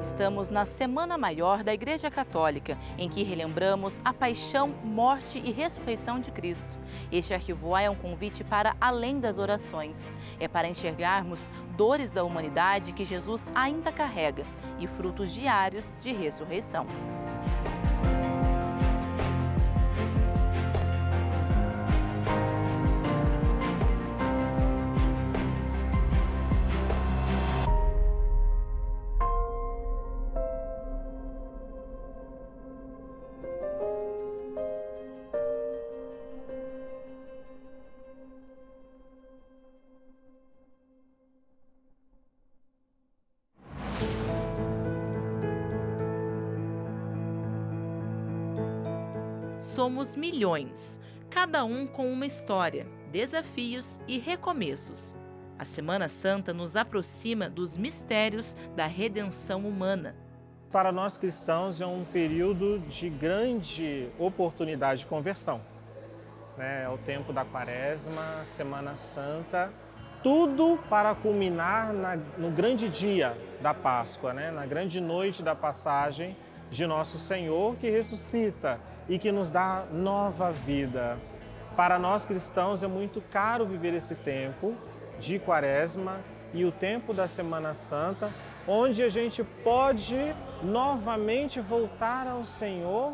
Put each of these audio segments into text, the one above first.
Estamos na Semana Maior da Igreja Católica, em que relembramos a paixão, morte e ressurreição de Cristo. Este Arquivoar é um convite para além das orações. É para enxergarmos dores da humanidade que Jesus ainda carrega e frutos diários de ressurreição. Somos milhões, cada um com uma história, desafios e recomeços. A Semana Santa nos aproxima dos mistérios da redenção humana. Para nós cristãos é um período de grande oportunidade de conversão. É o tempo da Quaresma, Semana Santa, tudo para culminar no grande dia da Páscoa, na grande noite da passagem de Nosso Senhor que ressuscita e que nos dá nova vida. Para nós cristãos é muito caro viver esse tempo de Quaresma e o tempo da Semana Santa, onde a gente pode novamente voltar ao Senhor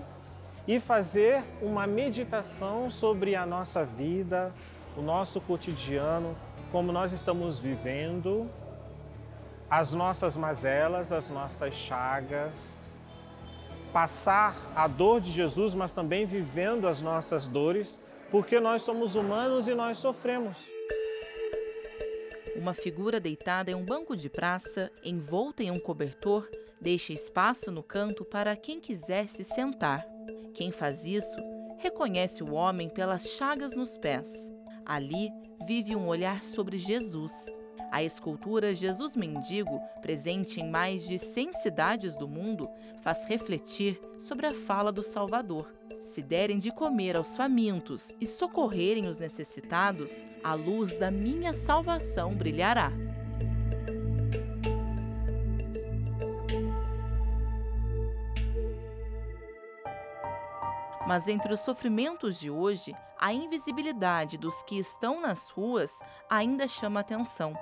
e fazer uma meditação sobre a nossa vida, o nosso cotidiano, como nós estamos vivendo, as nossas mazelas, as nossas chagas, passar a dor de Jesus, mas também vivendo as nossas dores, porque nós somos humanos e nós sofremos. Uma figura deitada em um banco de praça, envolta em um cobertor, deixa espaço no canto para quem quiser se sentar. Quem faz isso reconhece o homem pelas chagas nos pés. Ali vive um olhar sobre Jesus. A escultura Jesus Mendigo, presente em mais de 100 cidades do mundo, faz refletir sobre a fala do Salvador. Se derem de comer aos famintos e socorrerem os necessitados, a luz da minha salvação brilhará. Mas entre os sofrimentos de hoje, a invisibilidade dos que estão nas ruas ainda chama atenção.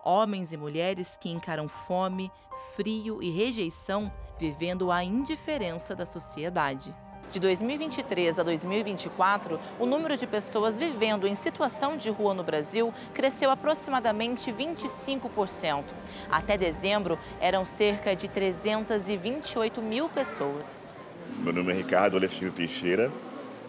Homens e mulheres que encaram fome, frio e rejeição, vivendo a indiferença da sociedade. De 2023 a 2024, o número de pessoas vivendo em situação de rua no Brasil cresceu aproximadamente 25%. Até dezembro, eram cerca de 328 mil pessoas. Meu nome é Ricardo Alexandre Teixeira,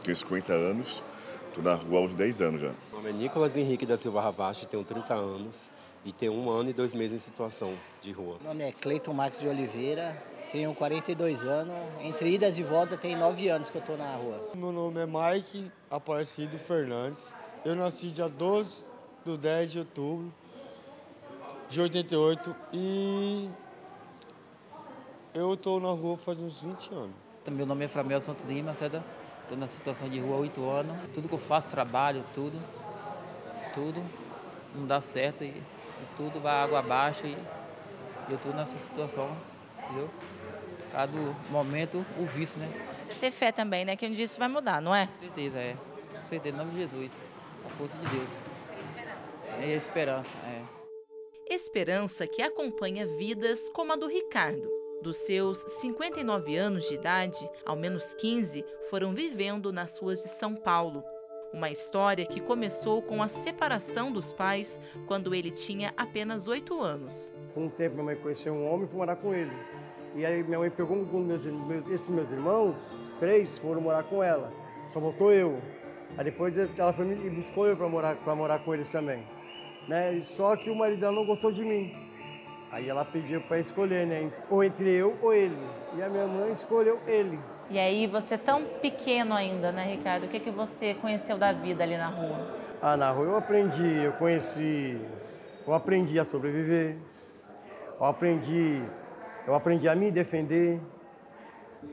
tenho 50 anos, estou na rua há uns 10 anos já. Meu nome é Nicolas Henrique da Silva Ravache, tenho 30 anos e tenho 1 ano e 2 meses em situação de rua. Meu nome é Cleiton Marques de Oliveira, tenho 42 anos, entre idas e voltas tem 9 anos que eu estou na rua. Meu nome é Mike Aparecido Fernandes, eu nasci dia 12 de 10 de outubro de 88 e eu estou na rua faz uns 20 anos. Meu nome é Framel Santos Lima, estou na situação de rua há 8 anos. Tudo que eu faço, trabalho, tudo não dá certo e tudo vai água abaixo e eu estou nessa situação, entendeu? Cada momento o vício, né? Ter fé também, né? Que um dia isso vai mudar, não é? Com certeza, Com certeza, em nome de Jesus. A força de Deus. É a esperança, Esperança que acompanha vidas como a do Ricardo. Dos seus 59 anos de idade, ao menos 15 foram vivendo nas ruas de São Paulo. Uma história que começou com a separação dos pais quando ele tinha apenas 8 anos. Com o tempo, minha mãe conheceu um homem e foi morar com ele. E aí minha mãe pegou esses meus irmãos, os 3, foram morar com ela. Só voltou eu. Aí depois ela foi e buscou eu para morar com eles também. Só que o marido dela não gostou de mim. Aí ela pediu para escolher, ou entre eu ou ele. E a minha mãe escolheu ele. E aí, você tão pequeno ainda, né, Ricardo? O que você conheceu da vida ali na rua? Na rua eu aprendi a sobreviver. Eu aprendi a me defender.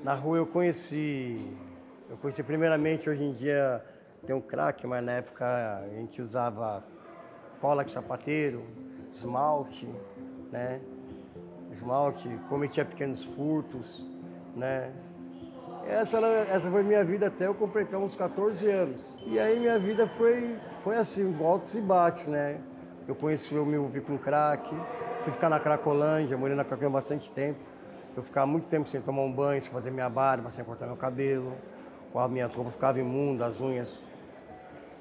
Na rua eu conheci primeiramente, hoje em dia tem um crack, mas na época a gente usava cola de sapateiro, esmalte, esmalte, cometia pequenos furtos, né? Essa foi minha vida até eu completar uns 14 anos. E aí minha vida foi assim, altos e baixos, né? Eu me envolvi com crack, fui ficar na Cracolândia, morei na Cracolândia bastante tempo. Eu ficava muito tempo sem tomar um banho, sem fazer minha barba, sem cortar meu cabelo. A minha roupa ficava imunda, as unhas.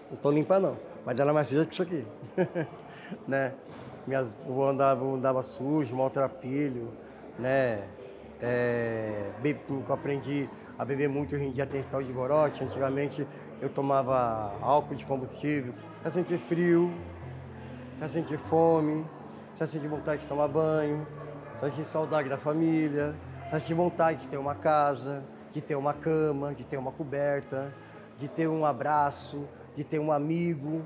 Não tô limpa não, mas ela é mais suja que isso aqui. Né? Eu andava sujo, maltrapilho, né? Eu aprendi a beber muito, hoje em dia tem esse tal de gorote. Antigamente eu tomava álcool de combustível, já senti frio, já senti fome, já senti vontade de tomar banho, já senti saudade da família, já senti vontade de ter uma casa, de ter uma cama, de ter uma coberta, de ter um abraço, de ter um amigo.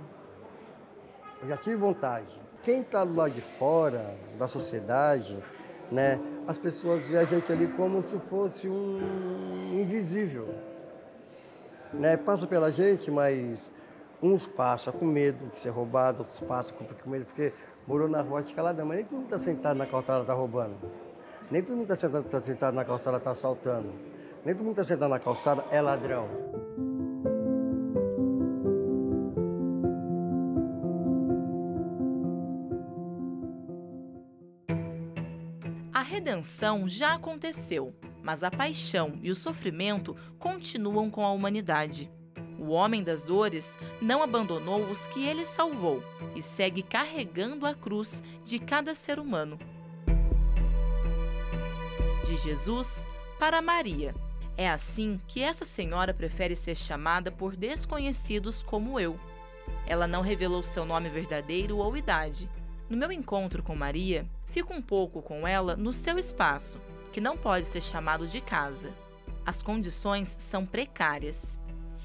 Eu já tive vontade. Quem está do lado de fora da sociedade, né, as pessoas veem a gente ali como se fosse um invisível. Né? Passa pela gente, mas uns passam com medo de ser roubado, outros passam com medo porque morou na rua de caladão. Mas nem todo mundo está sentado na calçada está roubando. Nem todo mundo está sentado na calçada está assaltando. Nem todo mundo está sentado na calçada é ladrão. A redenção já aconteceu, mas a paixão e o sofrimento continuam com a humanidade. O homem das dores não abandonou os que ele salvou e segue carregando a cruz de cada ser humano. De Jesus para Maria. É assim que essa senhora prefere ser chamada por desconhecidos como eu. Ela não revelou seu nome verdadeiro ou idade. No meu encontro com Maria, fico um pouco com ela no seu espaço, que não pode ser chamado de casa. As condições são precárias.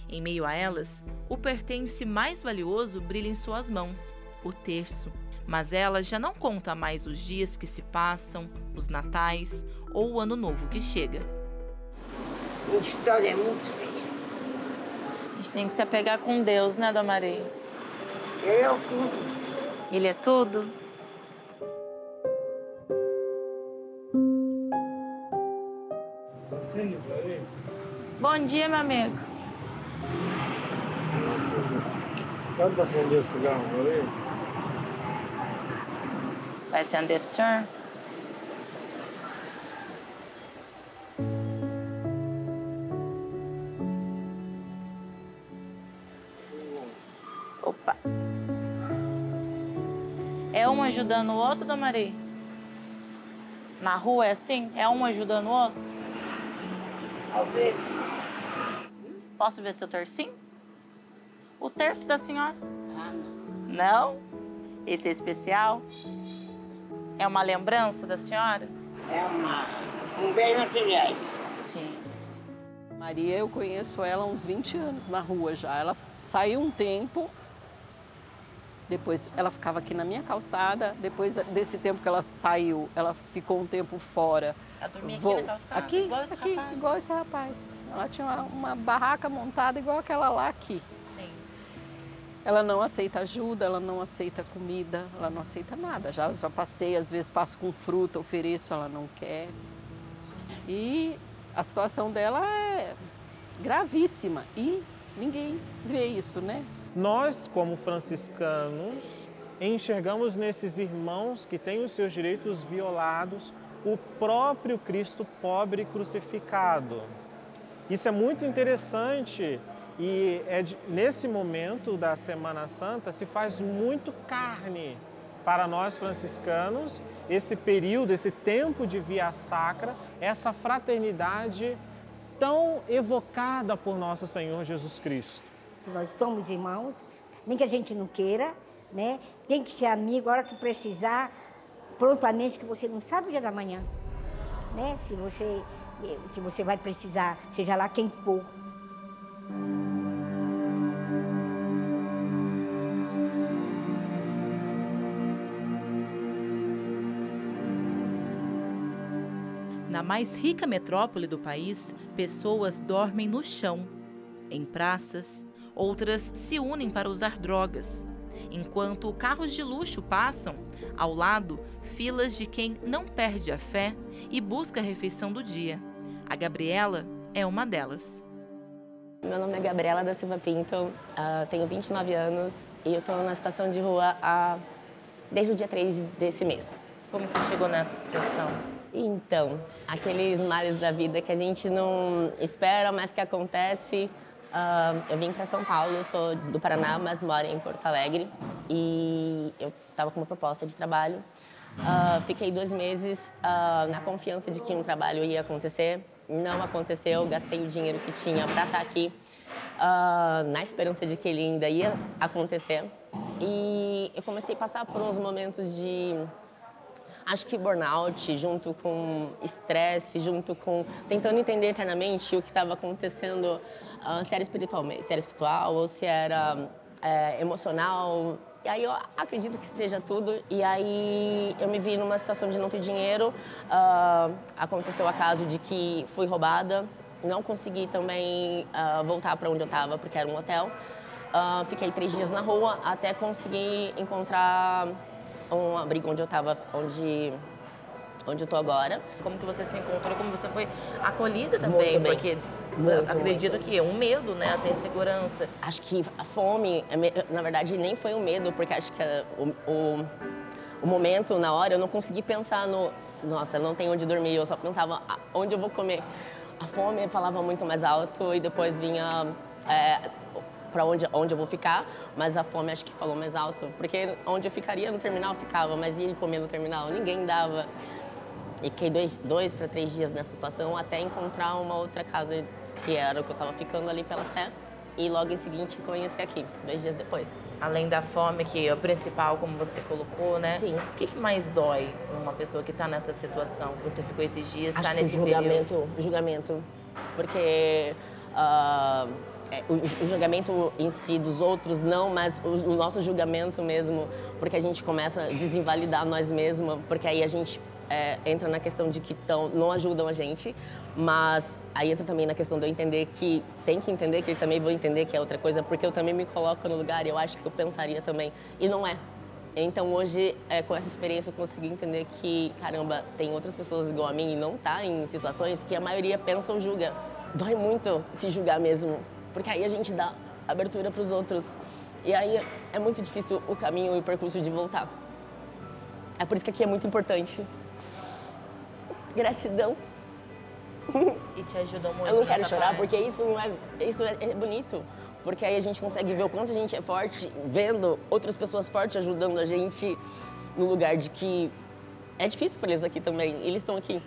Em meio a elas, o pertence mais valioso brilha em suas mãos, o terço. Mas ela já não conta mais os dias que se passam, os natais ou o ano novo que chega. A história é muito feia. A gente tem que se apegar com Deus, né, Dona Maria? Ele é tudo. Ele é tudo? Bom dia, meu amigo. Pode acender o cigarro pra ele? Vai acender pro senhor? Opa. É um ajudando o outro, Dona Maria? Na rua é assim? É um ajudando o outro? Às vezes. Posso ver seu tercinho? O terço da senhora? Ah, não. Não? Esse é especial? É uma lembrança da senhora? É um bem materiais. Sim. Maria, eu conheço ela há uns 20 anos na rua já. Ela saiu um tempo, depois ela ficava aqui na minha calçada, depois desse tempo que ela saiu, ela ficou um tempo fora. Ela dormia aqui na calçada? Aqui, igual esse rapaz. Ela tinha uma barraca montada igual aquela lá aqui. Sim. Ela não aceita ajuda, ela não aceita comida, ela não aceita nada. Já passei, às vezes passo com fruta, ofereço, ela não quer. E a situação dela é gravíssima e ninguém vê isso, né? Nós, como franciscanos, enxergamos nesses irmãos que têm os seus direitos violados o próprio Cristo pobre crucificado. Isso é muito interessante e nesse momento da Semana Santa se faz muito carne para nós franciscanos esse período, esse tempo de via sacra, essa fraternidade tão evocada por nosso Senhor Jesus Cristo. Nós somos irmãos, nem que a gente não queira, né? Tem que ser amigo, a hora que precisar, prontamente, que você não sabe o dia da manhã, né? Se você vai precisar, seja lá quem for. Na mais rica metrópole do país, pessoas dormem no chão, em praças, outras se unem para usar drogas. Enquanto carros de luxo passam, ao lado, filas de quem não perde a fé e busca a refeição do dia. A Gabriela é uma delas. Meu nome é Gabriela da Silva Pinto, tenho 29 anos e eu estou na situação de rua desde o dia 3 desse mês. Como você chegou nessa situação? Então, aqueles males da vida que a gente não espera, mas que acontece. Eu vim para São Paulo, sou do Paraná, mas moro em Porto Alegre e eu estava com uma proposta de trabalho. Fiquei 2 meses na confiança de que um trabalho ia acontecer. Não aconteceu, gastei o dinheiro que tinha para estar aqui, na esperança de que ele ainda ia acontecer. E eu comecei a passar por uns momentos de, acho que burnout, junto com estresse, junto com tentando entender internamente o que estava acontecendo, se era espiritual ou se era emocional. E aí eu acredito que seja tudo. E aí eu me vi numa situação de não ter dinheiro. Aconteceu o caso de que fui roubada. Não consegui também voltar para onde eu estava, porque era um hotel. Fiquei 3 dias na rua até conseguir encontrar um abrigo onde eu estava, onde eu estou agora. Como que você se encontrou? Como você foi acolhida também? Muito bem. Porque acredito que é um medo, né? Essa insegurança. Acho que a fome, na verdade, nem foi um medo, porque acho que o momento, na hora, eu não consegui pensar nossa, não tenho onde dormir, eu só pensava onde eu vou comer. A fome falava muito mais alto e depois vinha para onde eu vou ficar, mas a fome acho que falou mais alto, porque onde eu ficaria no terminal eu ficava, mas ia comer no terminal, ninguém dava. E fiquei 2 para 3 dias nessa situação até encontrar uma outra casa que era o que eu estava ficando ali pela Sé. E logo em seguinte conheci aqui, 2 dias depois. Além da fome, que é o principal, como você colocou, né? Sim. O que mais dói numa pessoa que está nessa situação? Que você ficou esses dias, está nesse julgamento. Porque o julgamento em si dos outros não, mas o nosso julgamento mesmo, porque a gente começa a desinvalidar nós mesmos, porque aí a gente entra na questão de que não ajudam a gente, mas aí entra também na questão de eu entender que tem que entender que eles também vão entender que é outra coisa, porque eu também me coloco no lugar e eu acho que eu pensaria também, e não é. Então hoje, com essa experiência, eu consegui entender que, caramba, tem outras pessoas igual a mim e não tá em situações que a maioria pensa ou julga. Dói muito se julgar mesmo, porque aí a gente dá abertura para os outros. E aí é muito difícil o caminho e o percurso de voltar. É por isso que aqui é muito importante. Gratidão. E te ajudou muito. Eu não quero chorar, porque isso é bonito. Porque aí a gente consegue ver o quanto a gente é forte, vendo outras pessoas fortes ajudando a gente no lugar de que é difícil para eles aqui também. Eles estão aqui.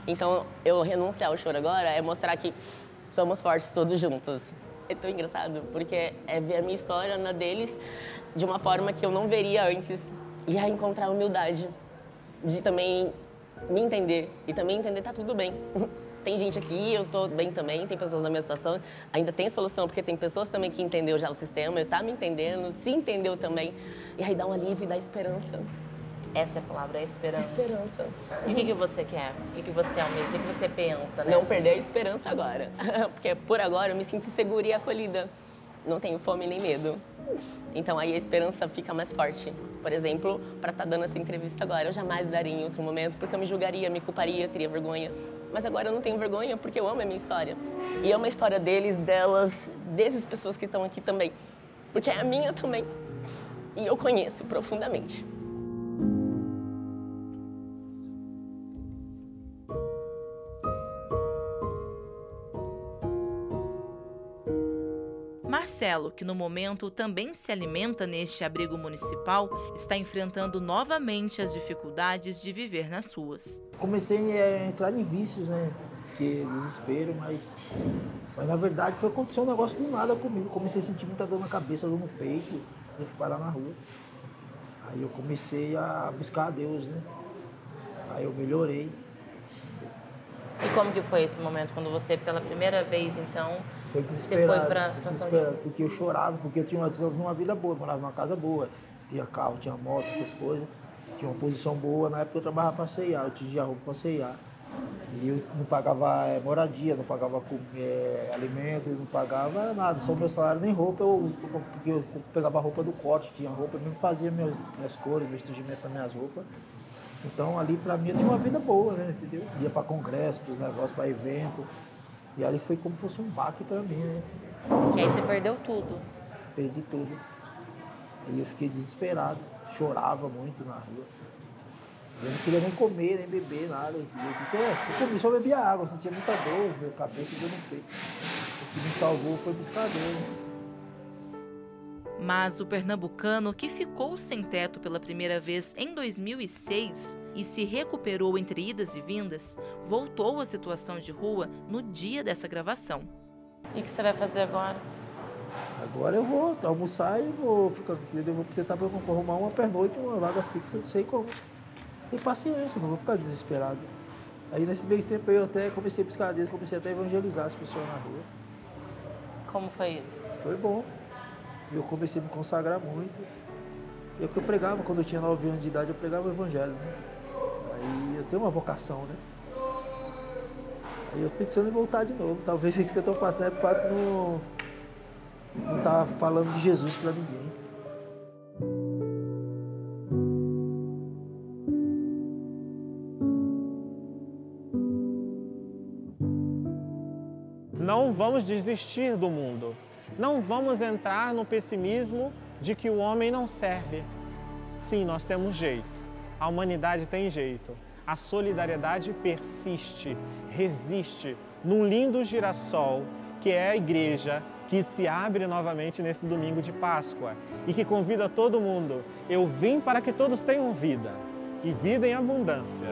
Então, eu renunciar ao choro agora é mostrar que somos fortes todos juntos. É tão engraçado, porque é ver a minha história na deles de uma forma que eu não veria antes. E aí encontrar humildade de também me entender. E também entender tá tudo bem. Tem gente aqui, eu tô bem também, tem pessoas na minha situação, ainda tem solução, porque tem pessoas também que entendeu já o sistema, tá me entendendo, se entendeu também. E aí dá um alívio e dá esperança. Essa é a palavra, é esperança. Esperança. E o que você quer? O que você almeja? O que você pensa, né? Não perder a esperança agora. Porque por agora eu me sinto segura e acolhida. Não tenho fome nem medo. Então aí a esperança fica mais forte. Por exemplo, para estar dando essa entrevista agora, eu jamais daria em outro momento, porque eu me julgaria, me culparia, teria vergonha. Mas agora eu não tenho vergonha, porque eu amo a minha história. E amo a história deles, delas, dessas pessoas que estão aqui também. Porque é a minha também. E eu conheço profundamente. Marcelo, que no momento também se alimenta neste abrigo municipal, está enfrentando novamente as dificuldades de viver nas ruas. Comecei a entrar em vícios, né? Que é desespero, mas na verdade aconteceu um negócio do nada comigo. Comecei a sentir muita dor na cabeça, dor no peito, eu fui parar na rua. Aí eu comecei a buscar a Deus, né? Aí eu melhorei. E como que foi esse momento, quando você, pela primeira vez, então, foi desesperado, você foi para a situação porque eu chorava, porque eu tinha uma vida boa, eu morava numa casa boa, tinha carro, tinha moto, essas coisas, tinha uma posição boa. Na época eu trabalhava para C&A, eu tinha roupa para C&A. E eu não pagava moradia, não pagava alimento, não pagava nada, só o meu salário nem roupa, porque eu pegava a roupa do corte, tinha roupa, eu mesmo fazia minhas cores, meu tingimento das minhas roupas. Então ali pra mim eu tinha uma vida boa, né, entendeu? Ia pra congresso, pros negócios, pra evento. E ali foi como se fosse um baque pra mim, né? Que aí você perdeu tudo. Perdi tudo. Aí eu fiquei desesperado, chorava muito na rua. Eu não queria nem comer, nem beber, nada. Eu comi, só bebia água, eu sentia muita dor, minha cabeça deu no peito. O que me salvou foi o biscadeiro. Mas o pernambucano, que ficou sem teto pela primeira vez em 2006 e se recuperou entre idas e vindas, voltou à situação de rua no dia dessa gravação. E o que você vai fazer agora? Agora eu vou almoçar e vou tentar arrumar uma pernoite, uma vaga fixa, não sei como. Tem paciência, não vou ficar desesperado. Aí nesse meio tempo eu até comecei a piscadeira, comecei até a evangelizar as pessoas na rua. Como foi isso? Foi bom. Eu comecei a me consagrar muito. E é o que eu pregava, quando eu tinha 9 anos de idade, eu pregava o evangelho, né? Aí eu tenho uma vocação, né? Aí eu pensando em voltar de novo. Talvez isso que eu estou passando é por fato de não estar falando de Jesus para ninguém. Não vamos desistir do mundo. Não vamos entrar no pessimismo de que o homem não serve. Sim, nós temos jeito. A humanidade tem jeito. A solidariedade persiste, resiste num lindo girassol que é a igreja que se abre novamente nesse domingo de Páscoa e que convida todo mundo. Eu vim para que todos tenham vida e vida em abundância.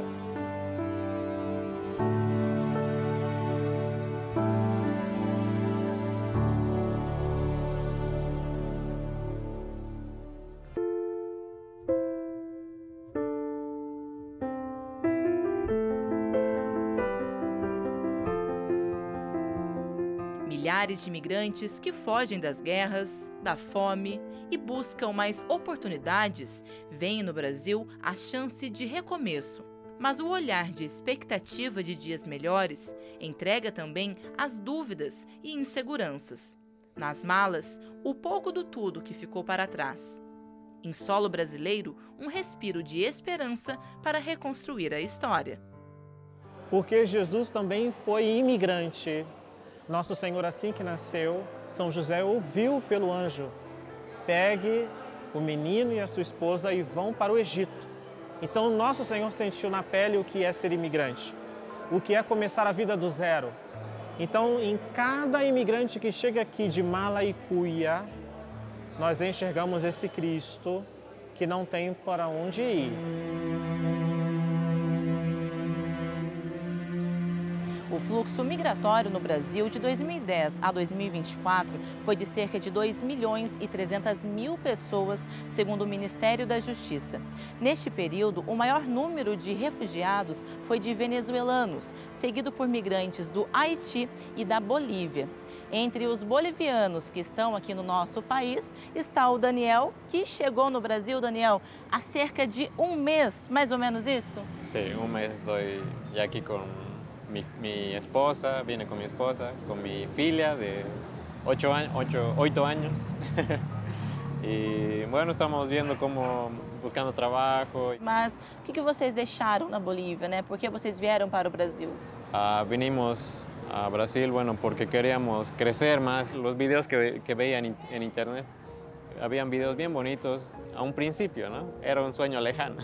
Milhares de imigrantes que fogem das guerras, da fome e buscam mais oportunidades veem no Brasil a chance de recomeço. Mas o olhar de expectativa de dias melhores entrega também as dúvidas e inseguranças. Nas malas, o pouco do tudo que ficou para trás. Em solo brasileiro, um respiro de esperança para reconstruir a história. Porque Jesus também foi imigrante. Nosso Senhor, assim que nasceu, São José ouviu pelo anjo: pegue o menino e a sua esposa e vão para o Egito. Então, Nosso Senhor sentiu na pele o que é ser imigrante, o que é começar a vida do zero. Então, em cada imigrante que chega aqui de mala e cuia, nós enxergamos esse Cristo que não tem para onde ir. O fluxo migratório no Brasil de 2010 a 2024 foi de cerca de 2.300.000 pessoas, segundo o Ministério da Justiça. Neste período, o maior número de refugiados foi de venezuelanos, seguido por migrantes do Haiti e da Bolívia. Entre os bolivianos que estão aqui no nosso país está o Daniel, que chegou no Brasil, Daniel, há cerca de um mês, mais ou menos isso? Sim, um mês estou aqui com mi esposa, vine con mi esposa, con mi filha de 8 años. Y bueno, estamos viendo como buscando trabajo. Mas o que vocês deixaram na Bolívia, né? Por que vocês vieram para o Brasil? Vinimos a Brasil, bueno, porque queríamos crecer más. Los videos que veía en internet, habían videos bien bonitos a un principio, ¿no? Era un sueño lejano.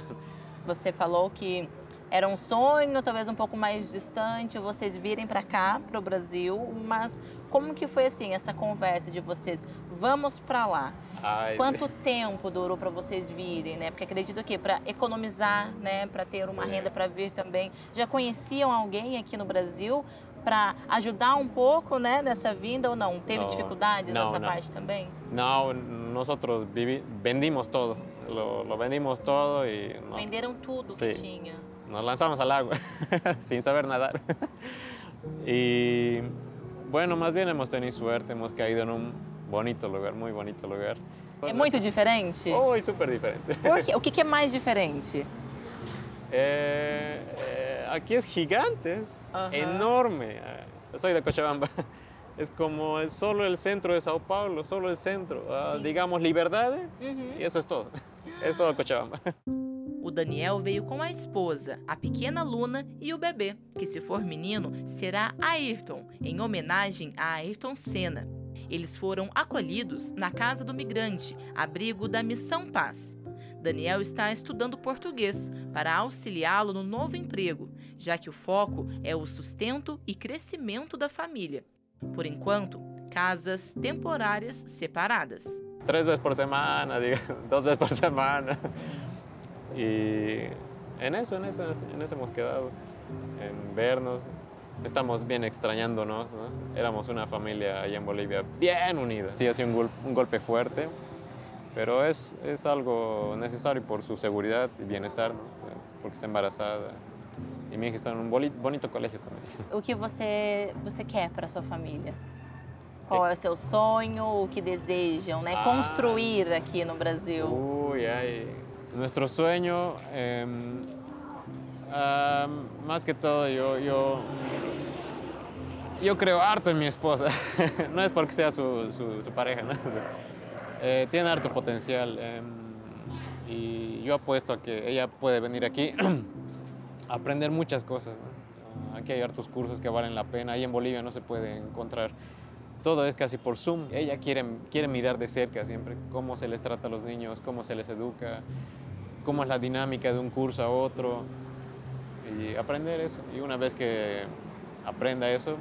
Você falou que era um sonho, talvez um pouco mais distante, vocês virem para cá, para o Brasil, mas como que foi assim, essa conversa de vocês? Vamos para lá. Quanto tempo durou para vocês virem, né? Porque acredito que para economizar, né, para ter uma renda para vir também. Já conheciam alguém aqui no Brasil para ajudar um pouco, né, nessa vinda ou não? Teve dificuldades nessa parte também? Não, nosotros vendimos todo. Lo vendimos todo y... Venderam tudo que tinha. Nos lanzamos al agua sin saber nadar. Y bueno, más bien hemos tenido suerte, hemos caído en un bonito lugar, muy bonito lugar. É muito diferente? Súper diferente. Por quê? O que é mais diferente? aquí es gigante, es enorme. Yo soy de Cochabamba. Es como solo el centro de Sao Paulo, solo el centro. Digamos, Liberdade, e isso é todo. É todo Cochabamba. O Daniel veio com a esposa, a pequena Luna e o bebê, que se for menino, será Ayrton, em homenagem a Ayrton Senna. Eles foram acolhidos na Casa do Migrante, abrigo da Missão Paz. Daniel está estudando português para auxiliá-lo no novo emprego, já que o foco é o sustento e crescimento da família. Por enquanto, casas temporárias separadas. 3 vezes por semana, 2 vezes por semana. Y en eso hemos quedado, en vernos. Estamos bien extrañándonos, ¿no? Éramos una familia allá en Bolivia bien unida. Sí, ha sido un golpe fuerte, pero es algo necesario por su seguridad y bienestar, ¿no? Porque está embarazada. E minha hija está num bonito colégio também. O que você quer para sua família? Qual é o seu sonho, o que desejam, né? Construir aqui no Brasil? Nuestro sueño, más que todo, yo creo harto en mi esposa. No es porque sea su pareja, ¿no? Tiene harto potencial y yo apuesto a que ella puede venir aquí a aprender muchas cosas, ¿no? Aquí hay hartos cursos que valen la pena. Ahí en Bolivia no se puede encontrar. Todo es casi por Zoom. Ella quiere mirar de cerca siempre cómo se les trata a los niños, cómo se les educa, cómo es la dinámica de un curso a otro y aprender eso. Y una vez que aprenda eso,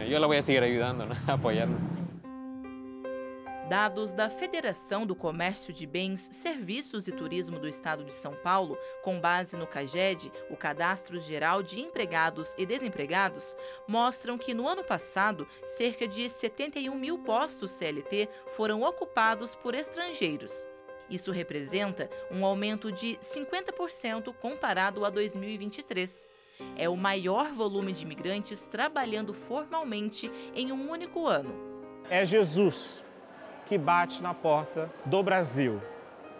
yo la voy a seguir ayudando, ¿no? Apoyando. Dados da Federação do Comércio de Bens, Serviços e Turismo do Estado de São Paulo, com base no CAGED, o Cadastro Geral de Empregados e Desempregados, mostram que no ano passado, cerca de 71 mil postos CLT foram ocupados por estrangeiros. Isso representa um aumento de 50% comparado a 2023. É o maior volume de imigrantes trabalhando formalmente em um único ano. É Jesus que bate na porta do Brasil.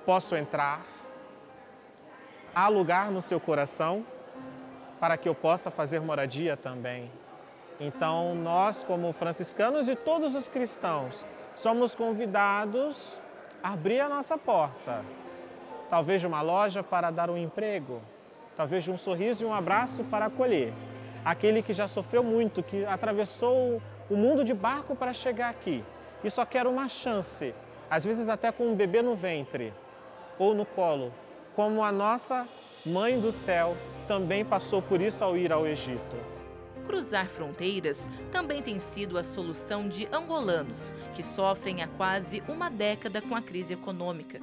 Posso entrar? Há lugar no seu coração para que eu possa fazer moradia também. Então, nós, como franciscanos e todos os cristãos, somos convidados a abrir a nossa porta. Talvez de uma loja para dar um emprego, talvez de um sorriso e um abraço para acolher. Aquele que já sofreu muito, que atravessou o mundo de barco para chegar aqui. E só quer uma chance, às vezes até com um bebê no ventre ou no colo, como a nossa Mãe do Céu também passou por isso ao ir ao Egito. Cruzar fronteiras também tem sido a solução de angolanos, que sofrem há quase uma década com a crise econômica.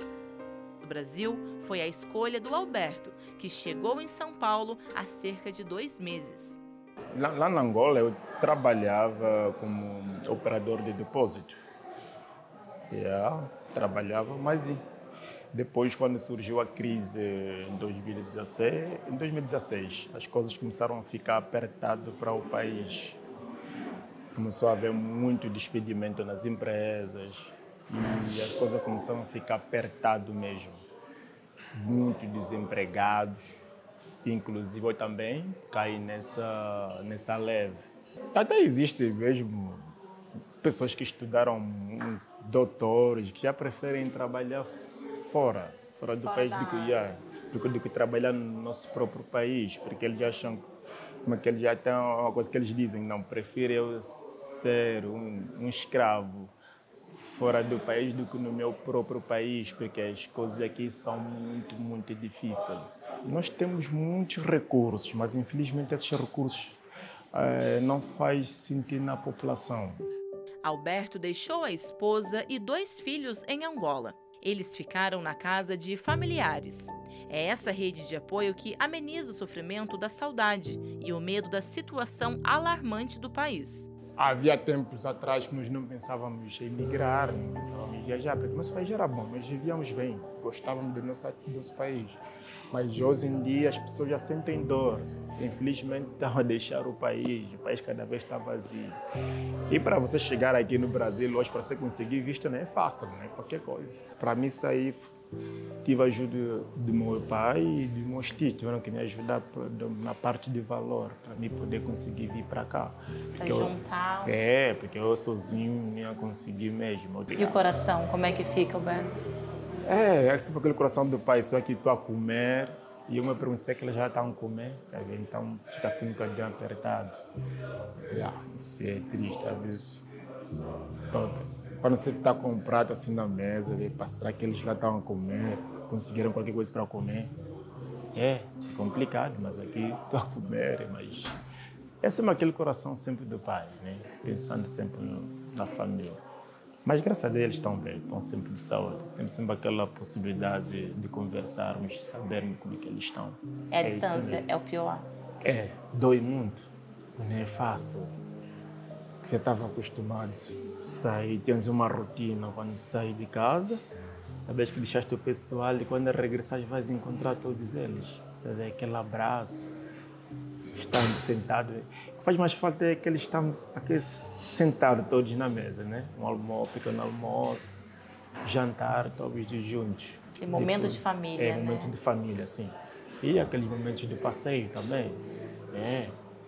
No Brasil, foi a escolha do Alberto, que chegou em São Paulo há cerca de 2 meses. Lá na Angola, eu trabalhava como operador de depósito. Trabalhava, mas depois, quando surgiu a crise em 2016, as coisas começaram a ficar apertadas para o país. Começou a haver muito despedimento nas empresas e as coisas começaram a ficar apertadas mesmo. Muitos desempregados, inclusive eu também caí nessa leve. Até existe mesmo pessoas que estudaram, doutores, que já preferem trabalhar fora do país do que trabalhar no nosso próprio país, porque eles acham, como que eles já têm uma coisa que eles dizem, não, prefiro eu ser um escravo fora do país do que no meu próprio país, porque as coisas aqui são muito difíceis. Nós temos muitos recursos, mas infelizmente esses recursos não fazem sentido na população. Alberto deixou a esposa e 2 filhos em Angola. Eles ficaram na casa de familiares. É essa rede de apoio que ameniza o sofrimento da saudade e o medo da situação alarmante do país. Havia tempos atrás que nós não pensávamos em migrar, não pensávamos em viajar, porque nosso país era bom, nós vivíamos bem, gostávamos do nosso país. Mas hoje em dia as pessoas já sentem dor. Infelizmente estão a deixar o país cada vez está vazio. E para você chegar aqui no Brasil hoje, para você conseguir visto, não é fácil, não é qualquer coisa. Para mim sair tive a ajuda do meu pai e dos meus tios, tiveram que me ajudar na parte de valor, para mim poder conseguir vir para cá. Para juntar. Porque eu sozinho não ia conseguir mesmo. E o coração, como é que fica, Alberto? É sempre aquele coração do pai, só que estou a comer e eu me pergunto se é que eles já estão a comer, então fica assim um bocadinho apertado. Isso é triste, às vezes. Quando você está com um prato assim na mesa, será que eles já estão a comer, conseguiram qualquer coisa para comer? É complicado, mas aqui estou a comer, mas é sempre aquele coração sempre do pai, né? Pensando sempre na família. Mas graças a Deus eles estão bem, estão sempre de saúde. Temos sempre aquela possibilidade de conversarmos, sabermos como é que eles estão. A distância é o pior? Dói muito, não é fácil. Você estava acostumado a sair, tens uma rotina quando sai de casa, sabes que deixaste o pessoal e quando regressares vais encontrar todos eles. Aquele abraço, estamos sentados. O que faz mais falta é que eles estamos aqui sentados todos na mesa, né? Um pequeno almoço, jantar, todos juntos. E momento de família, né? Momento de família, sim. E aqueles momentos de passeio também.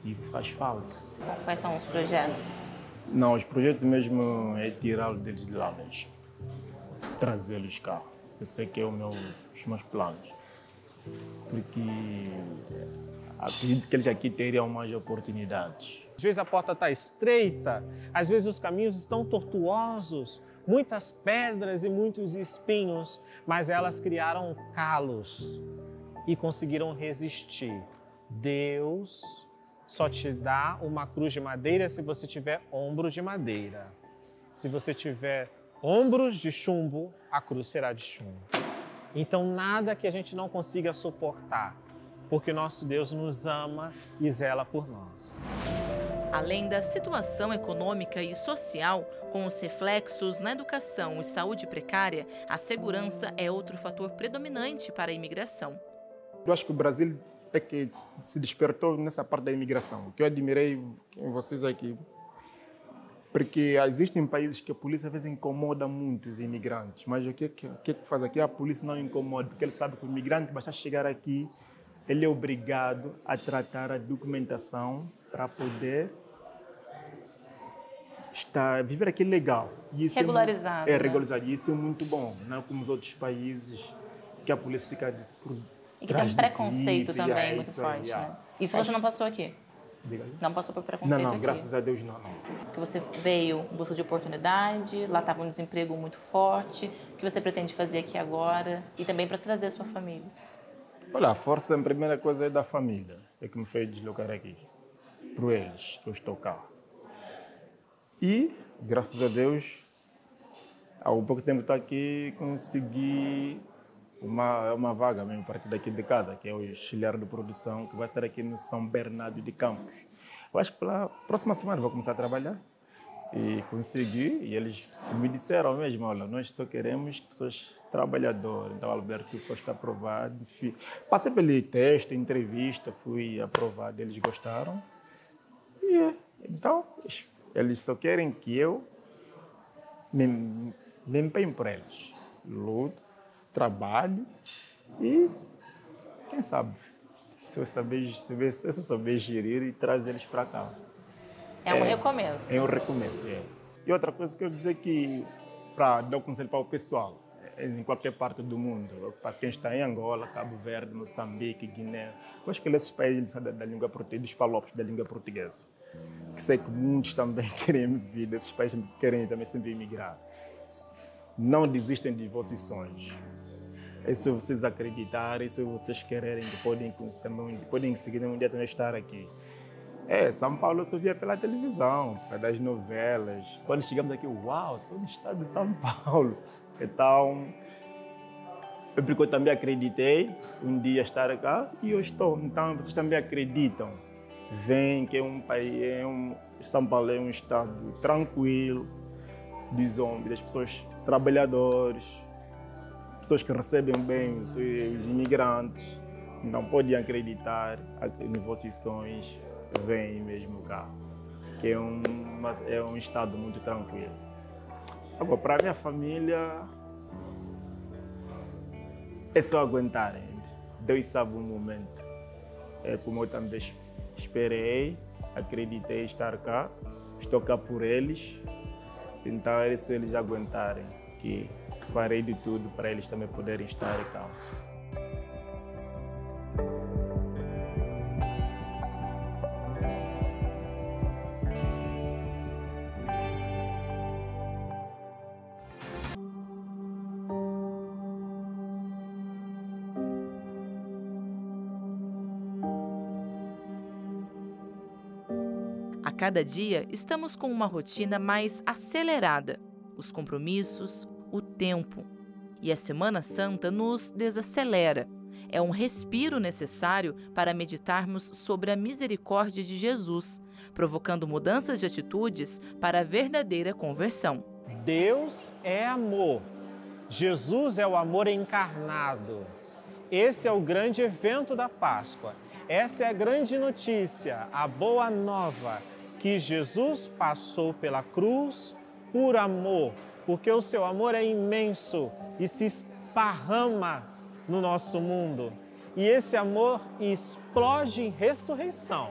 Isso faz falta. Quais são os projetos? Não, os projetos mesmo é tirá-los deles de lá mesmo. Trazê-los cá. Esse é que é os meus planos. Porque acredito que eles aqui teriam mais oportunidades. Às vezes a porta está estreita, às vezes os caminhos estão tortuosos, muitas pedras e muitos espinhos, mas elas criaram calos e conseguiram resistir. Deus só te dá uma cruz de madeira se você tiver ombro de madeira. Se você tiver ombros de chumbo, a cruz será de chumbo. Então nada que a gente não consiga suportar, porque nosso Deus nos ama e zela por nós. Além da situação econômica e social, com os reflexos na educação e saúde precária, a segurança é outro fator predominante para a imigração. Eu acho que o Brasil é que se despertou nessa parte da imigração, que eu admirei em vocês aqui, porque existem países que a polícia às vezes incomoda muito os imigrantes, mas o que faz aqui? A polícia não incomoda, porque ele sabe que o imigrante basta chegar aqui, ele é obrigado a tratar a documentação para poder viver aqui legal. E isso regularizado. Regularizado. E isso é muito bom, não é como os outros países que a polícia fica por e que tem um preconceito também muito forte, né? Isso você não passou aqui? Não passou por preconceito não, aqui? Graças a Deus não. Porque você veio em busca de oportunidade, lá estava um desemprego muito forte. O que você pretende fazer aqui agora e também para trazer a sua família? Olha, a força, a primeira coisa é da família, é que me fez deslocar aqui, para eles, que eu estou cá. E, graças a Deus, há um pouco tempo estou aqui, consegui uma vaga mesmo a partir daqui de casa, que é o auxiliar de produção, que vai ser aqui no São Bernardo de Campos. Eu acho que pela próxima semana vou começar a trabalhar e consegui, e eles me disseram mesmo, olha, nós só queremos pessoas trabalhadoras. Então, Alberto, foste aprovado. Passei pelo teste, entrevista, fui aprovado, eles gostaram. E então, eles só querem que eu me empenhe por eles. Luto, trabalho e, quem sabe, se eu souber gerir e trazer eles para cá. É um recomeço. É um recomeço, E outra coisa que eu quero dizer que, para dar um conselho para o pessoal, em qualquer parte do mundo, para quem está em Angola, Cabo Verde, Moçambique, Guiné, eu acho que esses países da língua portuguesa, dos palopes da língua portuguesa, que sei que muitos também querem vir desses países, querem também sempre emigrar. Não desistem de vossos sonhos. É se vocês acreditarem, se vocês quererem, que podem seguir um dia também estar aqui. São Paulo eu só via pela televisão, das novelas. Quando chegamos aqui, uau, estou no estado de São Paulo. Então, eu também acreditei um dia estar cá e eu estou. Então, vocês também acreditam. Vem que é um país, São Paulo é um estado tranquilo, dos homens, das pessoas trabalhadoras, pessoas que recebem bem os imigrantes. Não podem acreditar nos vossos sonhos. Vem mesmo cá, que é um estado muito tranquilo. Agora, para a minha família, É só aguentarem. Deus sabe o momento. É como eu também esperei, acreditei estar cá, estou cá por eles. Então é só eles aguentarem, que farei de tudo para eles também poderem estar cá. A cada dia, estamos com uma rotina mais acelerada. Os compromissos, o tempo. E a Semana Santa nos desacelera. É um respiro necessário para meditarmos sobre a misericórdia de Jesus, provocando mudanças de atitudes para a verdadeira conversão. Deus é amor. Jesus é o amor encarnado. Esse é o grande evento da Páscoa. Essa é a grande notícia, a boa nova, que Jesus passou pela cruz por amor, porque o seu amor é imenso e se esparrama no nosso mundo. E esse amor explode em ressurreição.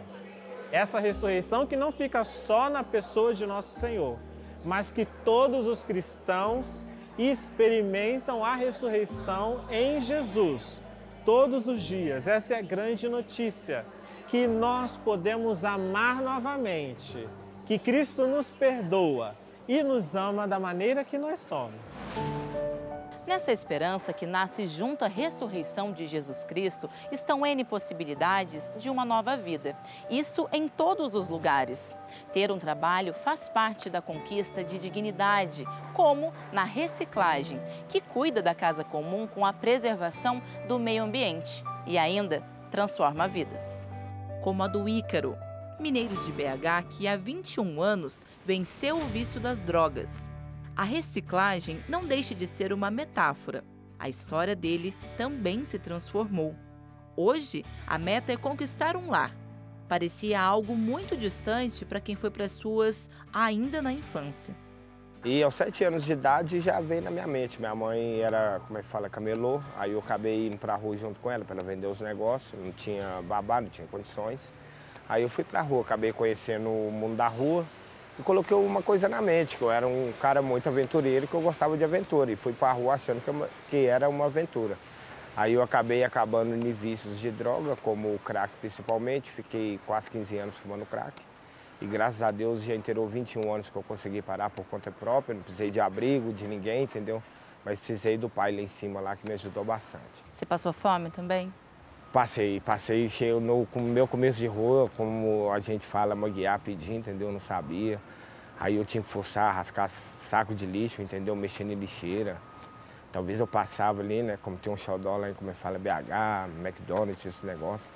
Essa ressurreição que não fica só na pessoa de nosso Senhor, mas que todos os cristãos experimentam a ressurreição em Jesus, todos os dias. Essa é a grande notícia, que nós podemos amar novamente, que Cristo nos perdoa e nos ama da maneira que nós somos. Nessa esperança que nasce junto à ressurreição de Jesus Cristo, estão N possibilidades de uma nova vida. Isso em todos os lugares. Ter um trabalho faz parte da conquista de dignidade, como na reciclagem, que cuida da casa comum com a preservação do meio ambiente e ainda transforma vidas. Como a do Ícaro, mineiro de BH que há 21 anos venceu o vício das drogas. A reciclagem não deixa de ser uma metáfora. A história dele também se transformou. Hoje, a meta é conquistar um lar. Parecia algo muito distante para quem foi para as ruas ainda na infância. E aos 7 anos de idade já veio na minha mente. Minha mãe era, como é que fala, camelô. Aí eu acabei indo para a rua junto com ela para ela vender os negócios. Não tinha babá, não tinha condições. Aí eu fui para a rua, acabei conhecendo o mundo da rua. E coloquei uma coisa na mente, que eu era um cara muito aventureiro, que eu gostava de aventura. E fui para a rua achando que era uma aventura. Aí eu acabei acabando em vícios de droga, como o crack principalmente. Fiquei quase 15 anos fumando crack. E graças a Deus já inteirou 21 anos que eu consegui parar por conta própria. Não precisei de abrigo, de ninguém, entendeu? Mas precisei do pai lá em cima, lá, que me ajudou bastante. Você passou fome também? Passei no meu começo de rua, como a gente fala, manguear, pedir, entendeu? Eu não sabia. Aí eu tinha que forçar, rascar saco de lixo, entendeu? Mexendo em lixeira. Talvez eu passava ali, né? Como tem um xodó lá, como fala, BH, McDonald's, esse negócio.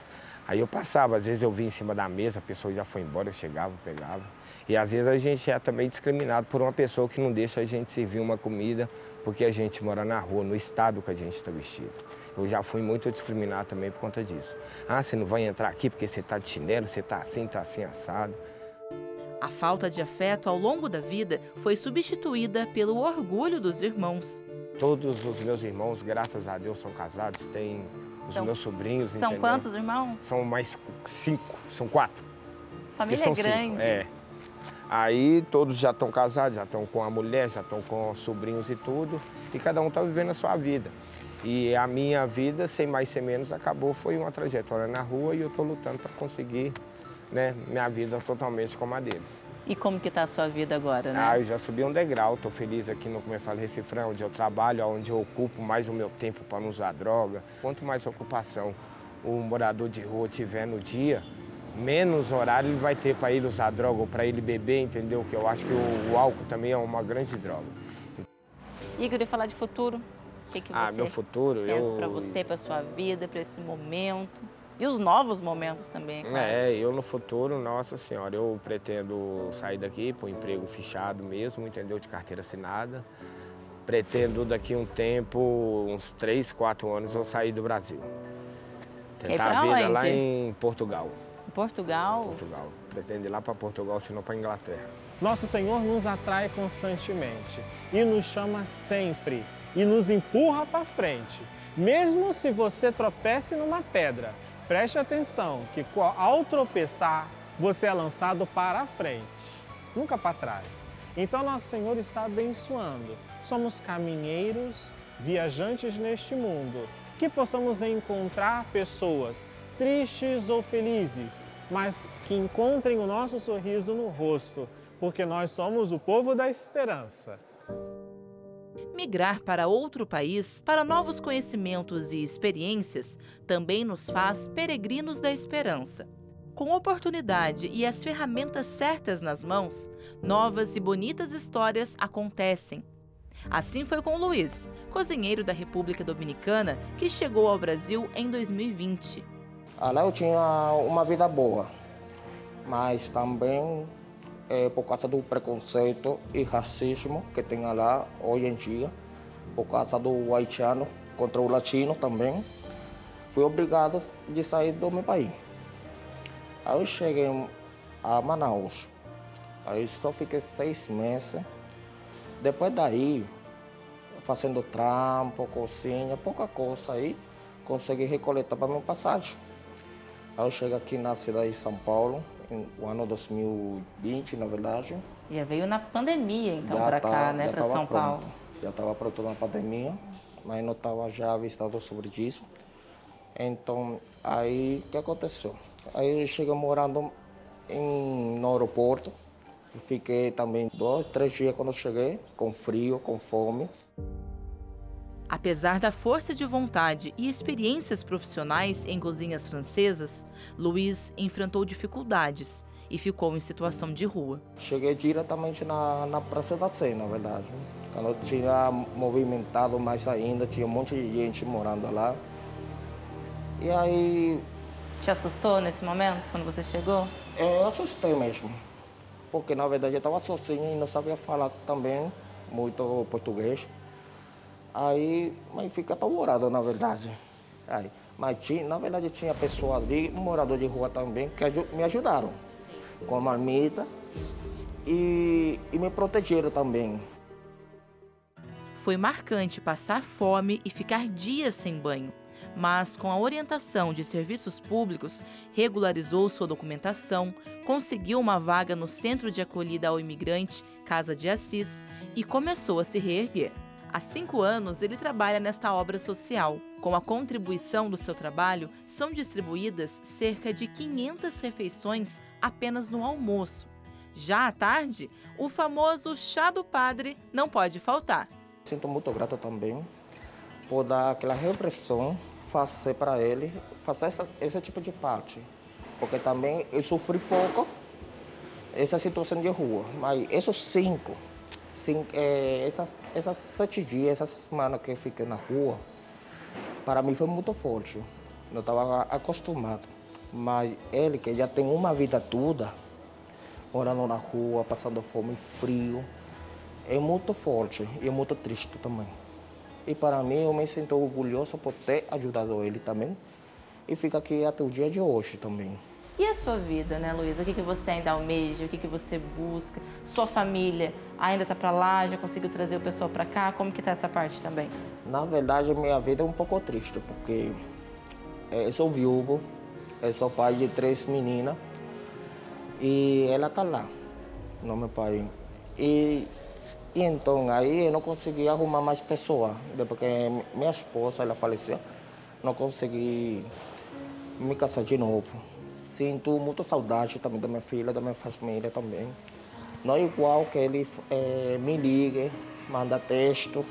Aí eu passava, às vezes eu vinha em cima da mesa, a pessoa já foi embora, eu chegava, pegava. E às vezes a gente é também discriminado por uma pessoa que não deixa a gente servir uma comida porque a gente mora na rua, no estado que a gente está vestido. Eu já fui muito discriminado também por conta disso. Ah, você não vai entrar aqui porque você está de chinelo, você está assim, assado. A falta de afeto ao longo da vida foi substituída pelo orgulho dos irmãos. Todos os meus irmãos, graças a Deus, são casados, têm os meus sobrinhos, São entendeu? quantos irmãos? São mais 5, são 4. Família é grande. 5, é. Aí todos já estão casados, já estão com a mulher, já estão com sobrinhos e tudo. E cada um está vivendo a sua vida. E a minha vida, sem mais sem menos, acabou, foi uma trajetória na rua e eu estou lutando para conseguir, né, minha vida totalmente como a deles. E como que está a sua vida agora, né? Ah, eu já subi um degrau, estou feliz aqui no, como eu falo, Recifrão, onde eu trabalho, onde eu ocupo mais o meu tempo para não usar droga. Quanto mais ocupação o morador de rua tiver no dia, menos horário ele vai ter para ele usar droga ou para ele beber, entendeu? Que eu acho que o álcool também é uma grande droga. Igor, ia falar de futuro. O que você meu futuro, pensa para você, para sua vida, para esse momento? E os novos momentos também, é claro. Eu no futuro, nossa senhora, eu pretendo sair daqui para um emprego fechado mesmo, entendeu? De carteira assinada. Pretendo daqui um tempo, uns 3, 4 anos, eu sair do Brasil. Tentar a vida lá em Portugal. Portugal? Portugal. Pretendo ir lá para Portugal, senão para Inglaterra. Nosso Senhor nos atrai constantemente e nos chama sempre e nos empurra para frente. Mesmo se você tropece numa pedra, preste atenção que ao tropeçar, você é lançado para a frente, nunca para trás. Então, nosso Senhor está abençoando. Somos caminheiros, viajantes neste mundo, que possamos encontrar pessoas tristes ou felizes, mas que encontrem o nosso sorriso no rosto, porque nós somos o povo da esperança. Migrar para outro país, para novos conhecimentos e experiências, também nos faz peregrinos da esperança. Com oportunidade e as ferramentas certas nas mãos, novas e bonitas histórias acontecem. Assim foi com Luiz, cozinheiro da República Dominicana, que chegou ao Brasil em 2020. Lá eu tinha uma vida boa, mas também por causa do preconceito e racismo que tem lá hoje em dia, por causa do haitiano contra o latino também, fui obrigado a sair do meu país. Aí eu cheguei a Manaus, aí só fiquei 6 meses. Depois daí, fazendo trampo, cozinha, pouca coisa aí, consegui recoletar para minha passagem. Aí eu cheguei aqui na cidade de São Paulo, no ano 2020, na verdade. Já veio na pandemia, então, para cá, né, para São Paulo. Já estava pronto na pandemia, mas não estava já avistado sobre isso. Então, aí, o que aconteceu? Aí eu cheguei morando no aeroporto. Fiquei também 2, 3 dias quando eu cheguei, com frio, com fome. Apesar da força de vontade e experiências profissionais em cozinhas francesas, Luiz enfrentou dificuldades e ficou em situação de rua. Cheguei diretamente na Praça da Sé, na verdade. Quando eu tinha movimentado mais ainda, tinha um monte de gente morando lá. E aí... Te assustou nesse momento, quando você chegou? Eu assustei mesmo, porque na verdade eu estava sozinho e não sabia falar também muito português. Aí, mas fica apavorado, na verdade. Aí, mas na verdade tinha pessoas ali, morador de rua também, que me ajudaram com a marmita e me protegeram também. Foi marcante passar fome e ficar dias sem banho. Mas, com a orientação de serviços públicos, regularizou sua documentação, conseguiu uma vaga no Centro de Acolhida ao Imigrante, Casa de Assis, e começou a se reerguer. Há 5 anos, ele trabalha nesta obra social. Com a contribuição do seu trabalho, são distribuídas cerca de 500 refeições apenas no almoço. Já à tarde, o famoso chá do padre não pode faltar. Sinto muito grato também por dar aquela refeição, fazer para ele, fazer esse tipo de parte. Porque também eu sofri pouco essa situação de rua, mas esses essas 7 dias, essa semana que eu fiquei na rua, para mim foi muito forte. Eu estava acostumado, mas ele que já tem uma vida toda, morando na rua, passando fome e frio, é muito forte e é muito triste também. E para mim, eu me sinto orgulhoso por ter ajudado ele também. E fica aqui até o dia de hoje também. E a sua vida, né, Luísa? O que você ainda almeja? O que você busca? Sua família ainda está para lá? Já conseguiu trazer o pessoal para cá? Como que está essa parte também? Na verdade, minha vida é um pouco triste, porque eu sou viúvo, eu sou pai de 3 meninas. E ela está lá, no meu pai. E então, aí eu não consegui arrumar mais pessoas, porque minha esposa, ela faleceu, não consegui me casar de novo. Sinto muita saudade também da minha filha, da minha família também. Não é igual que ele me ligue, manda texto.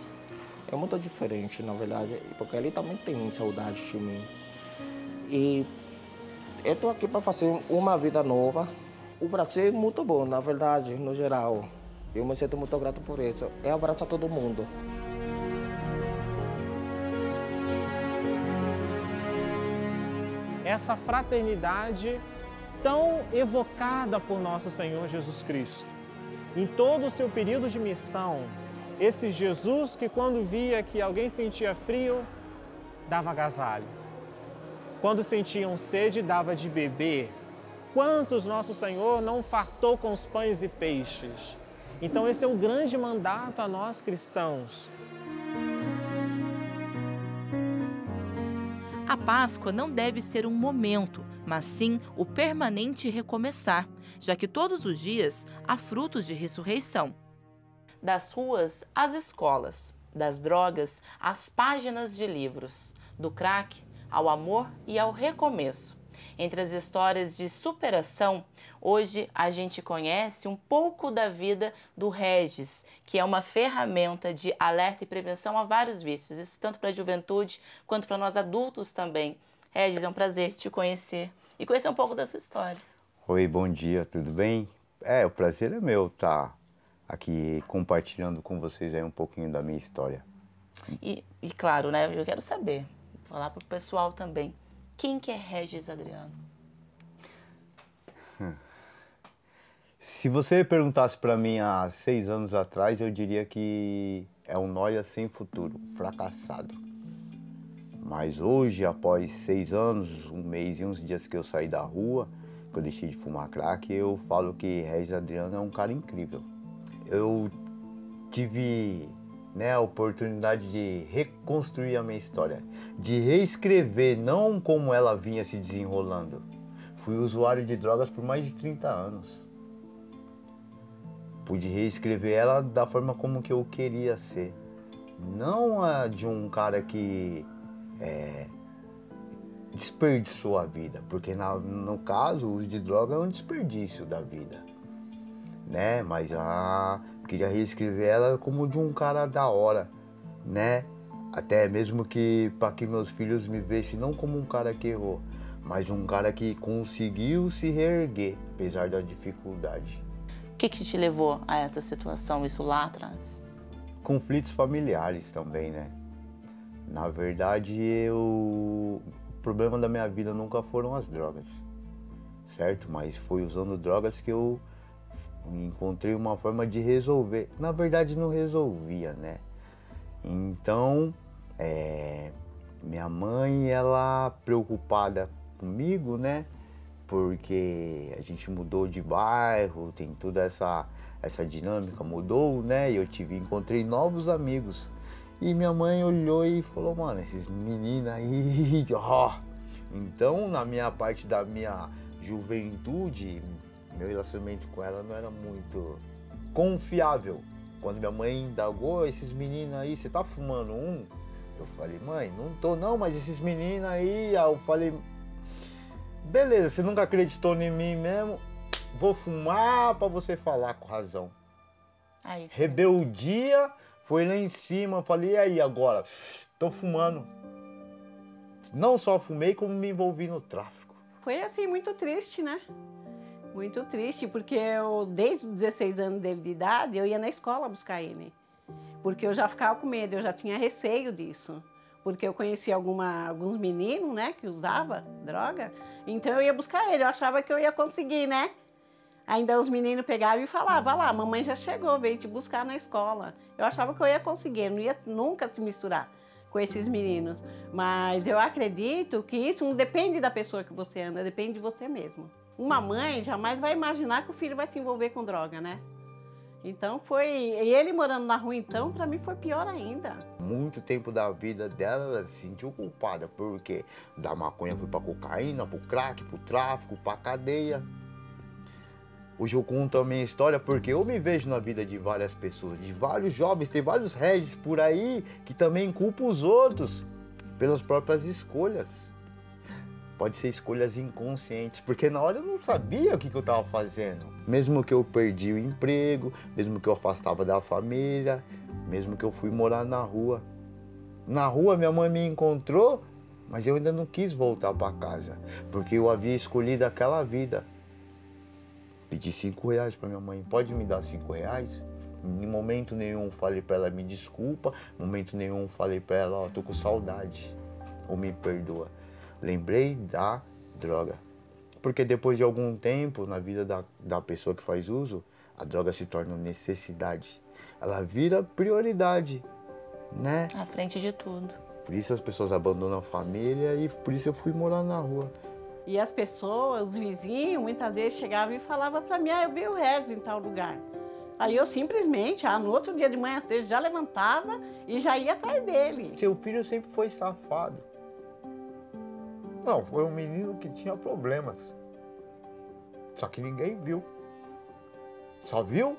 É muito diferente, na verdade, porque ele também tem saudade de mim. E eu estou aqui para fazer uma vida nova. O Brasil é muito bom, na verdade, no geral. Eu me sinto muito grato por isso. Eu abraço a todo mundo. Essa fraternidade tão evocada por nosso Senhor Jesus Cristo. Em todo o seu período de missão, esse Jesus que quando via que alguém sentia frio, dava agasalho. Quando sentiam sede, dava de beber. Quantos nosso Senhor não fartou com os pães e peixes? Então esse é um grande mandato a nós cristãos. Páscoa não deve ser um momento, mas sim o permanente recomeçar, já que todos os dias há frutos de ressurreição. Das ruas às escolas, das drogas às páginas de livros, do crack ao amor e ao recomeço. Entre as histórias de superação, hoje a gente conhece um pouco da vida do Regis, que é uma ferramenta de alerta e prevenção a vários vícios, isso tanto para a juventude quanto para nós adultos também. Regis, é um prazer te conhecer e conhecer um pouco da sua história. Oi, bom dia, tudo bem? O prazer é meu estar aqui compartilhando com vocês aí um pouquinho da minha história. E claro, né, eu quero saber, falar para o pessoal também, quem que é Regis Adriano? Se você perguntasse para mim há 6 anos atrás, eu diria que é um nóia sem futuro, fracassado. Mas hoje, após 6 anos, 1 mês e uns dias que eu saí da rua, que eu deixei de fumar crack, eu falo que Regis Adriano é um cara incrível. Eu tive a oportunidade de reconstruir a minha história, de reescrever, não como ela vinha se desenrolando. Fui usuário de drogas por mais de 30 anos. Pude reescrever ela da forma como que eu queria ser. Não a de um cara que desperdiçou a vida, porque no caso o uso de droga é um desperdício da vida, né? Mas queria reescrever ela como de um cara da hora, né? Até mesmo que para que meus filhos me vejam não como um cara que errou, mas um cara que conseguiu se reerguer, apesar da dificuldade. O que te levou a essa situação, isso lá atrás? Conflitos familiares também, né? Na verdade, o problema da minha vida nunca foram as drogas, certo? Mas foi usando drogas que eu encontrei uma forma de resolver. Na verdade, não resolvia, né? Então, minha mãe, ela preocupada comigo, né? Porque a gente mudou de bairro, tem toda essa dinâmica, mudou, né? E eu encontrei novos amigos. E minha mãe olhou e falou, mano, esses meninos aí, ó. Então, na minha parte da minha juventude, meu relacionamento com ela não era muito confiável. Quando minha mãe indagou, esses meninos aí, você tá fumando um? Eu falei, mãe, não tô não, mas esses meninos aí, eu falei, beleza, você nunca acreditou em mim mesmo, vou fumar pra você falar com razão. Rebeldia foi lá em cima, falei, e aí agora? Tô fumando. Não só fumei, como me envolvi no tráfico. Foi assim, muito triste, né? Muito triste, porque eu, desde os 16 anos dele de idade, eu ia na escola buscar ele. Porque eu já ficava com medo, eu já tinha receio disso. Porque eu conhecia alguns meninos, né, que usavam droga. Então eu ia buscar ele, eu achava que eu ia conseguir, né? Ainda os meninos pegavam e falavam, vai lá, mamãe já chegou, veio te buscar na escola. Eu achava que eu ia conseguir, eu não ia nunca se misturar com esses meninos. Mas eu acredito que isso não depende da pessoa que você anda, depende de você mesmo. Uma mãe jamais vai imaginar que o filho vai se envolver com droga, né? Então foi... E ele morando na rua, então, pra mim foi pior ainda. Muito tempo da vida dela, ela se sentiu culpada, porque da maconha foi pra cocaína, pro crack, pro tráfico, pra cadeia. Hoje eu conto a minha história porque eu me vejo na vida de várias pessoas, de vários jovens, tem vários Regis por aí que também culpam os outros pelas próprias escolhas. Pode ser escolhas inconscientes, porque na hora eu não sabia o que eu estava fazendo. Mesmo que eu perdi o emprego, mesmo que eu afastava da família, mesmo que eu fui morar na rua. Na rua minha mãe me encontrou, mas eu ainda não quis voltar para casa, porque eu havia escolhido aquela vida. Pedi R$5 para minha mãe, pode me dar R$5? Em momento nenhum falei para ela, me desculpa, em momento nenhum falei para ela, ó, tô com saudade, ou me perdoa. Lembrei da droga. Porque depois de algum tempo, na vida da pessoa que faz uso, a droga se torna necessidade. Ela vira prioridade, né? À frente de tudo. Por isso as pessoas abandonam a família e por isso eu fui morar na rua. E as pessoas, os vizinhos, muitas vezes chegavam e falavam para mim, eu vi o Regis em tal lugar. Aí eu simplesmente, no outro dia de manhã, já levantava e já ia atrás dele. Seu filho sempre foi safado. Não, foi um menino que tinha problemas. Só que ninguém viu. Só viu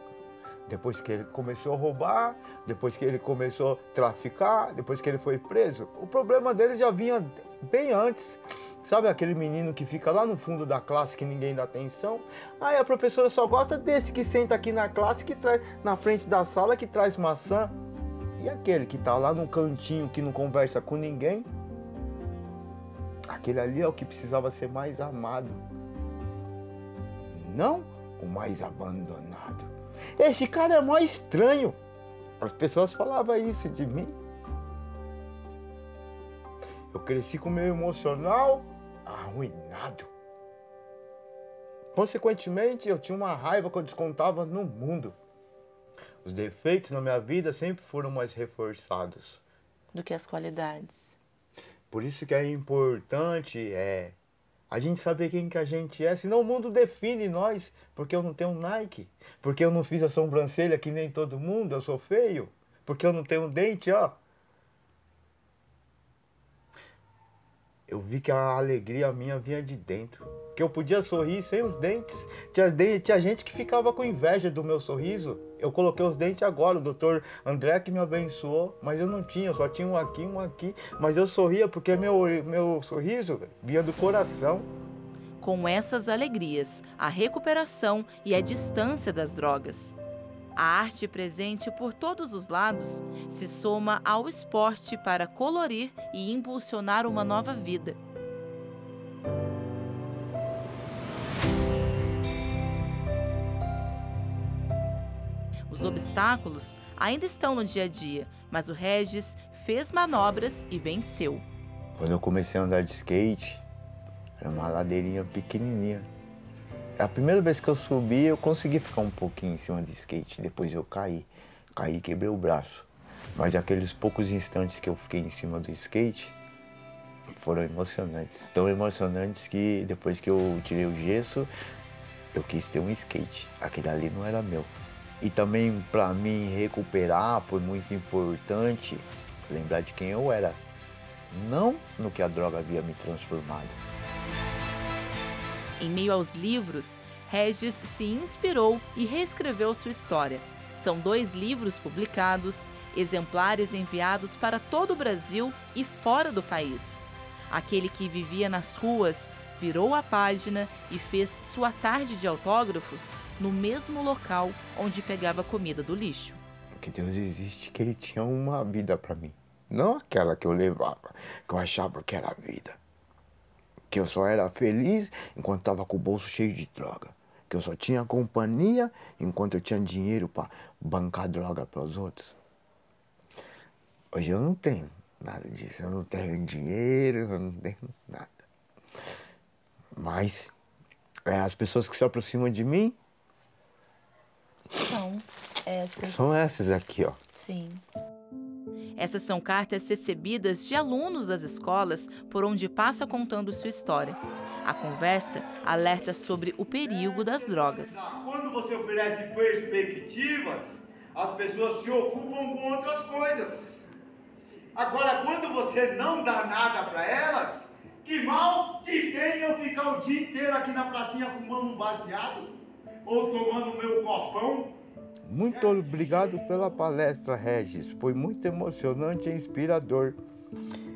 depois que ele começou a roubar, depois que ele começou a traficar, depois que ele foi preso. O problema dele já vinha bem antes. Sabe aquele menino que fica lá no fundo da classe que ninguém dá atenção? Aí a professora só gosta desse que senta aqui na classe, que traz na frente da sala, que traz maçã. E aquele que tá lá no cantinho, que não conversa com ninguém? Aquele ali é o que precisava ser mais amado. Não o mais abandonado. Esse cara é mó estranho. As pessoas falavam isso de mim. Eu cresci com o meu emocional arruinado. Consequentemente, eu tinha uma raiva que eu descontava no mundo. Os defeitos na minha vida sempre foram mais reforçados do que as qualidades. Por isso que é importante a gente saber quem que a gente é, senão o mundo define nós, porque eu não tenho Nike, porque eu não fiz a sobrancelha que nem todo mundo, eu sou feio, porque eu não tenho dente, ó. Eu vi que a alegria minha vinha de dentro, que eu podia sorrir sem os dentes. Tinha gente que ficava com inveja do meu sorriso. Eu coloquei os dentes agora, o doutor André que me abençoou, mas eu não tinha, eu só tinha um aqui. Mas eu sorria porque meu sorriso vinha do coração. Com essas alegrias, a recuperação e a distância das drogas. A arte presente por todos os lados se soma ao esporte para colorir e impulsionar uma nova vida. Os obstáculos ainda estão no dia a dia, mas o Regis fez manobras e venceu. Quando eu comecei a andar de skate, era uma ladeirinha pequenininha. A primeira vez que eu subi, eu consegui ficar um pouquinho em cima do skate. Depois eu caí e quebrei o braço. Mas aqueles poucos instantes que eu fiquei em cima do skate foram emocionantes. Tão emocionantes que depois que eu tirei o gesso, eu quis ter um skate. Aquele ali não era meu. E também para mim recuperar foi muito importante lembrar de quem eu era. Não no que a droga havia me transformado. Em meio aos livros, Regis se inspirou e reescreveu sua história. São 2 livros publicados, exemplares enviados para todo o Brasil e fora do país. Aquele que vivia nas ruas virou a página e fez sua tarde de autógrafos no mesmo local onde pegava comida do lixo. Que Deus existe, que Ele tinha uma vida para mim. Não aquela que eu levava, que eu achava que era a vida. Que eu só era feliz enquanto estava com o bolso cheio de droga. Que eu só tinha companhia enquanto eu tinha dinheiro para bancar droga para os outros. Hoje eu não tenho nada disso. Eu não tenho dinheiro, eu não tenho nada. Mas as pessoas que se aproximam de mim são essas aqui, ó. Sim. Essas são cartas recebidas de alunos das escolas por onde passa contando sua história. A conversa alerta sobre o perigo das drogas. Quando você oferece perspectivas, as pessoas se ocupam com outras coisas. Agora, quando você não dá nada para elas, que mal que tem eu ficar o dia inteiro aqui na pracinha fumando um baseado ou tomando o meu copão? Muito obrigado pela palestra, Regis. Foi muito emocionante e inspirador.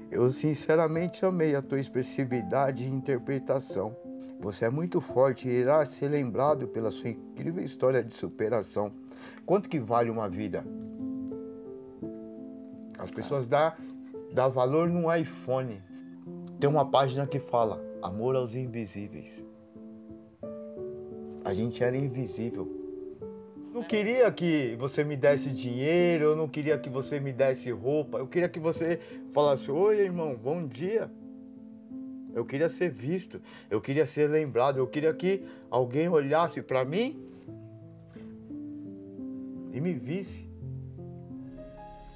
Eu sinceramente amei a tua expressividade e interpretação. Você é muito forte e irá ser lembrado pela sua incrível história de superação. Quanto que vale uma vida? As pessoas dão valor num iPhone. Tem uma página que fala Amor aos Invisíveis. A gente era invisível. Não queria que você me desse dinheiro, eu não queria que você me desse roupa. Eu queria que você falasse, oi, irmão, bom dia. Eu queria ser visto, eu queria ser lembrado, eu queria que alguém olhasse para mim e me visse.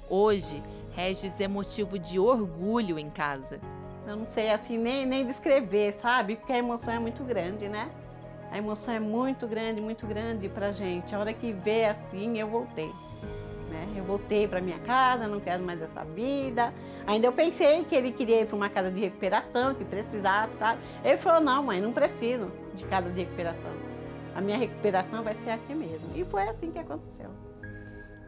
Hoje, Regis é motivo de orgulho em casa. Eu não sei assim nem descrever, sabe? Porque a emoção é muito grande, né? A emoção é muito grande pra gente. A hora que vê assim, eu voltei, né? né? Eu voltei para minha casa, não quero mais essa vida. Ainda eu pensei que ele queria ir para uma casa de recuperação, que precisava, sabe? Ele falou, não, mãe, não preciso de casa de recuperação. A minha recuperação vai ser aqui mesmo. E foi assim que aconteceu.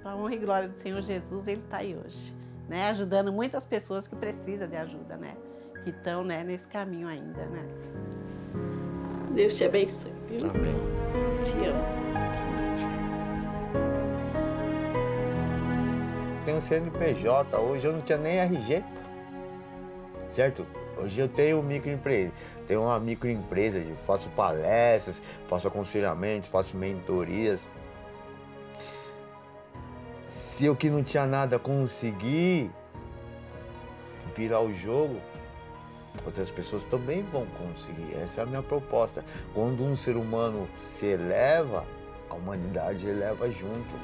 Para a honra e glória do Senhor Jesus, ele está aí hoje, né? Ajudando muitas pessoas que precisam de ajuda, né? Que estão, né, nesse caminho ainda, né? Deus te abençoe, viu? Amém. Te amo. Tenho CNPJ, hoje eu não tinha nem RG, certo? Hoje eu tenho microempresa, tenho uma microempresa, faço palestras, faço aconselhamentos, faço mentorias. Se eu que não tinha nada consegui virar o jogo, outras pessoas também vão conseguir. Essa é a minha proposta. Quando um ser humano se eleva, a humanidade eleva junto.